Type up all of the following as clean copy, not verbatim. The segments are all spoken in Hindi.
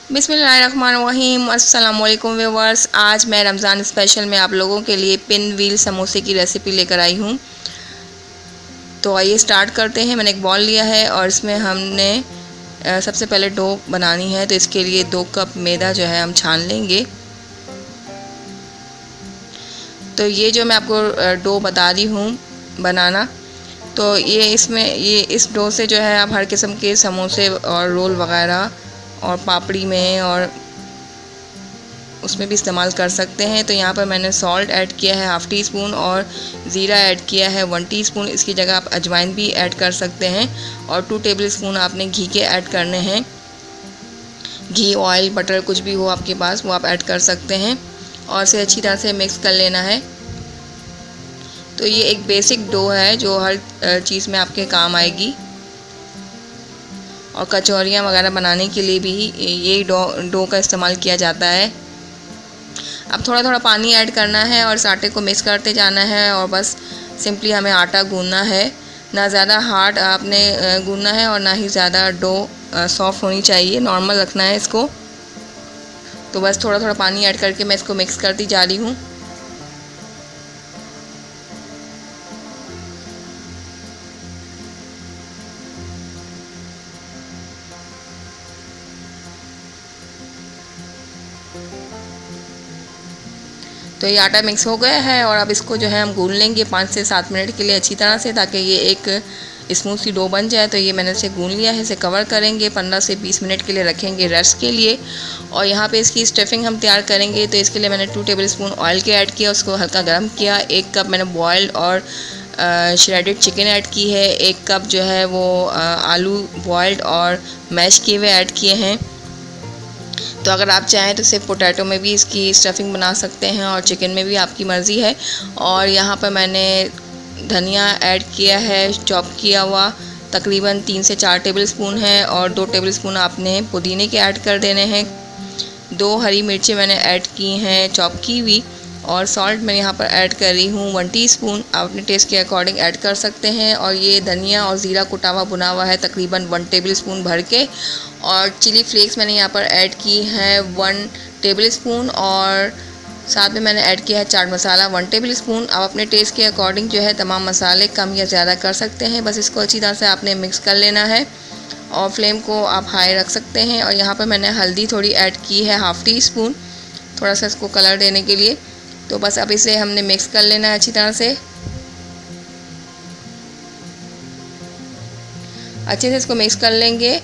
बिस्मिल्लाहिर्रहमानिर्रहीम। अस्सलाम वालेकुम व्यूअर्स। आज मैं रमज़ान स्पेशल में आप लोगों के लिए पिन व्हील समोसे की रेसिपी लेकर आई हूँ। तो आइए स्टार्ट करते हैं। मैंने एक बॉल लिया है और इसमें हमने सबसे पहले डो बनानी है। तो इसके लिए 2 कप मैदा जो है हम छान लेंगे। तो ये जो मैं आपको डो बता रही हूँ बनाना, तो ये इस डो से जो है आप हर किस्म के समोसे और रोल वगैरह और पापड़ी में और उसमें भी इस्तेमाल कर सकते हैं। तो यहाँ पर मैंने सॉल्ट ऐड किया है ½ टी स्पून और ज़ीरा ऐड किया है 1 टीस्पून। इसकी जगह आप अजवाइन भी ऐड कर सकते हैं। और 2 टेबल स्पून आपने घी के ऐड करने हैं। घी, ऑयल, बटर कुछ भी हो आपके पास वो आप ऐड कर सकते हैं। और इसे अच्छी तरह से मिक्स कर लेना है। तो ये एक बेसिक डो है जो हर चीज़ में आपके काम आएगी। और कचौरियाँ वगैरह बनाने के लिए भी ये डो का इस्तेमाल किया जाता है। अब थोड़ा थोड़ा पानी ऐड करना है और इस आटे को मिक्स करते जाना है। और बस सिंपली हमें आटा गूंदना है। ना ज़्यादा हार्ड आपने गूंदना है और ना ही ज़्यादा डो सॉफ्ट होनी चाहिए, नॉर्मल रखना है इसको। तो बस थोड़ा थोड़ा पानी ऐड करके मैं इसको मिक्स करती जा रही हूँ। तो ये आटा मिक्स हो गया है और अब इसको जो है हम गूंद लेंगे 5 से 7 मिनट के लिए अच्छी तरह से, ताकि ये एक स्मूथ सी डो बन जाए। तो ये मैंने इसे गूंद लिया है। इसे कवर करेंगे, 15 से 20 मिनट के लिए रखेंगे रेस्ट के लिए। और यहाँ पे इसकी स्टफिंग हम तैयार करेंगे। तो इसके लिए मैंने 2 टेबल स्पून ऑयल के ऐड किया, उसको हल्का गर्म किया। 1 कप मैंने बॉयल्ड और श्रेडेड चिकन ऐड की है। 1 कप जो है वो आलू बॉयल्ड और मैश किए हुए ऐड किए हैं। तो अगर आप चाहें तो सिर्फ पोटैटो में भी इसकी स्टफिंग बना सकते हैं और चिकन में भी आपकी मर्ज़ी है। और यहाँ पर मैंने धनिया ऐड किया है चॉप किया हुआ, तकरीबन 3 से 4 टेबल स्पून है। और 2 टेबल स्पून आपने पुदीने के ऐड कर देने हैं। 2 हरी मिर्चें मैंने ऐड की हैं चॉप की हुई। और सॉल्ट मैं यहाँ पर ऐड कर रही हूँ 1 टीस्पून। आप अपने टेस्ट के अकॉर्डिंग ऐड कर सकते हैं। और ये धनिया और ज़ीरा कुटा हुआ भुना हुआ है तकरीबन 1 टेबल स्पून भर के। और चिली फ्लेक्स मैंने यहाँ पर ऐड की है 1 टेबल स्पून। और साथ में मैंने ऐड किया है चाट मसाला 1 टेबल स्पून। आप अपने टेस्ट के अकॉर्डिंग जो है तमाम मसाले कम या ज़्यादा कर सकते हैं। बस इसको अच्छी तरह से आपने मिक्स कर लेना है और फ्लेम को आप हाई रख सकते हैं। और यहाँ पर मैंने हल्दी थोड़ी ऐड की है ½ टी स्पून, थोड़ा सा इसको कलर देने के लिए। तो बस अब इसे हमने मिक्स कर लेना है अच्छी तरह से। अच्छे से इसको मिक्स कर लेंगे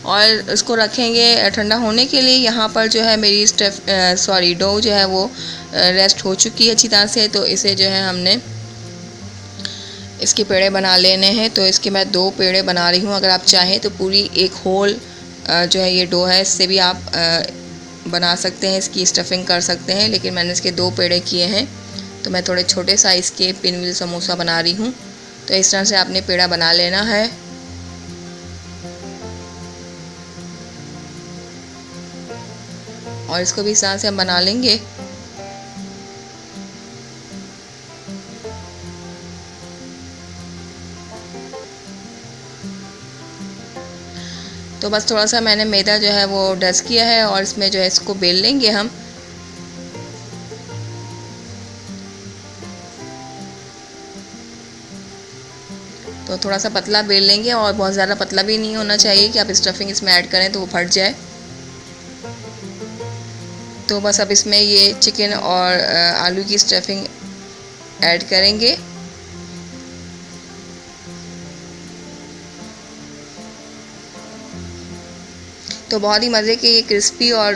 और इसको रखेंगे ठंडा होने के लिए। यहाँ पर जो है मेरी डो जो है वो रेस्ट हो चुकी है अच्छी तरह से। तो इसे जो है हमने इसके पेड़े बना लेने हैं। तो इसके मैं 2 पेड़े बना रही हूँ। अगर आप चाहें तो पूरी एक होल जो है ये डो है, इससे भी आप बना सकते हैं, इसकी स्टफिंग कर सकते हैं। लेकिन मैंने इसके 2 पेड़े किए हैं। तो मैं थोड़े छोटे साइज़ के पिन व्हील समोसा बना रही हूँ। तो इस तरह से आपने पेड़ा बना लेना है। और इसको भी इस तरह से हम बना लेंगे। तो बस थोड़ा सा मैंने मैदा जो है वो डस्ट किया है और इसमें जो है इसको बेल लेंगे हम। तो थोड़ा सा पतला बेल लेंगे और बहुत ज़्यादा पतला भी नहीं होना चाहिए कि आप स्टफिंग इसमें ऐड करें तो वो फट जाए। तो बस अब इसमें ये चिकन और आलू की स्टफिंग ऐड करेंगे। तो बहुत ही मज़े के ये क्रिस्पी और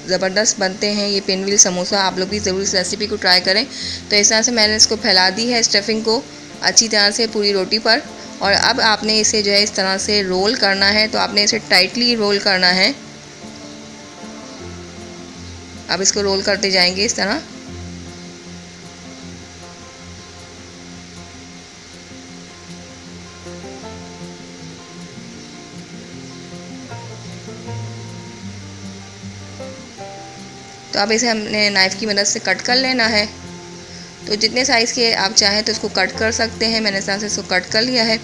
ज़बरदस्त बनते हैं ये पिन व्हील समोसा। आप लोग भी ज़रूर इस रेसिपी को ट्राई करें। तो इस तरह से मैंने इसको फैला दी है स्टफिंग को अच्छी तरह से पूरी रोटी पर। और अब आपने इसे जो है इस तरह से रोल करना है। तो आपने इसे टाइटली रोल करना है। अब इसको रोल करते जाएंगे इस तरह। तो अब इसे हमने नाइफ़ की मदद से कट कर लेना है। तो जितने साइज़ के आप चाहें तो इसको कट कर सकते हैं। मैंने इस तरह से इसको कट कर लिया है।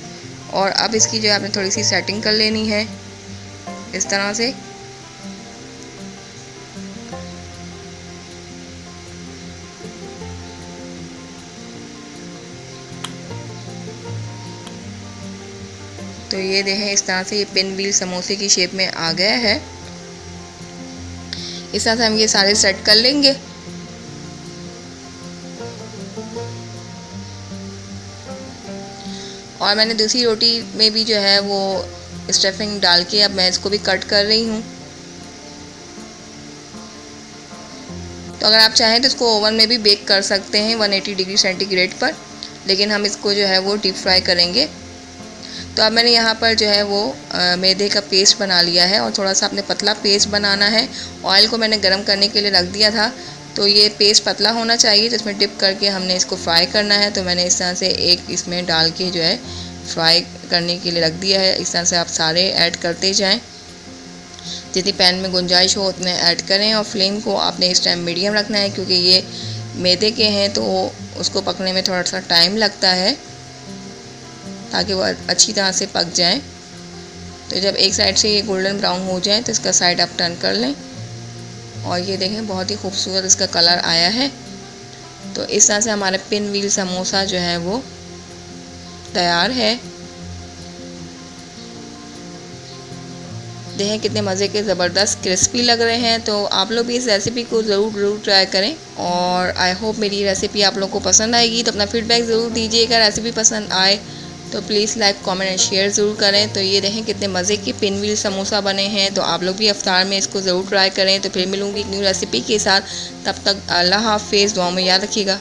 और अब इसकी जो है आपने थोड़ी सी सेटिंग कर लेनी है। इस तरह से। तो ये देखें इस तरह से ये पिन व्हील समोसे की शेप में आ गया है। इस तरह से हम ये सारे सेट कर लेंगे। और मैंने दूसरी रोटी में भी जो है वो स्टफिंग डाल के अब मैं इसको भी कट कर रही हूँ। तो अगर आप चाहें तो इसको ओवन में भी बेक कर सकते हैं 180 डिग्री सेंटीग्रेड पर, लेकिन हम इसको जो है वो डीप फ्राई करेंगे। तो अब मैंने यहाँ पर जो है वो मैदे का पेस्ट बना लिया है और थोड़ा सा अपने पतला पेस्ट बनाना है। ऑयल को मैंने गरम करने के लिए रख दिया था, तो ये पेस्ट पतला होना चाहिए, तो इसमें डिप करके हमने इसको फ्राई करना है। तो मैंने इस तरह से एक इसमें डाल के जो है फ्राई करने के लिए रख दिया है। इस तरह से आप सारे ऐड करते जाएं, जितनी पैन में गुंजाइश हो उतने ऐड करें। और फ्लेम को आपने इस टाइम मीडियम रखना है, क्योंकि ये मैदे के हैं तो उसको पकने में थोड़ा सा टाइम लगता है, ताकि वो अच्छी तरह से पक जाए। तो जब एक साइड से ये गोल्डन ब्राउन हो जाए तो इसका साइड आप टर्न कर लें। और ये देखें बहुत ही खूबसूरत इसका कलर आया है। तो इस तरह से हमारा पिन व्हील समोसा जो है वो तैयार है। देखें कितने मज़े के ज़बरदस्त क्रिस्पी लग रहे हैं। तो आप लोग भी इस रेसिपी को ज़रूर ट्राई करें और आई होप मेरी रेसिपी आप लोगों को पसंद आएगी। तो अपना फीडबैक ज़रूर दीजिएगा। रेसिपी पसंद आए तो please like comment and share ज़रूर करें। तो ये देखें कितने मज़े के पिन व्हील समोसा बने हैं। तो आप लोग भी इफ्तार में इसको ज़रूर ट्राई करें। तो फिर मिलूँगी एक न्यू रेसिपी के साथ। तब तक अल्लाह हाफ़िज़, दुआ में याद रखिएगा।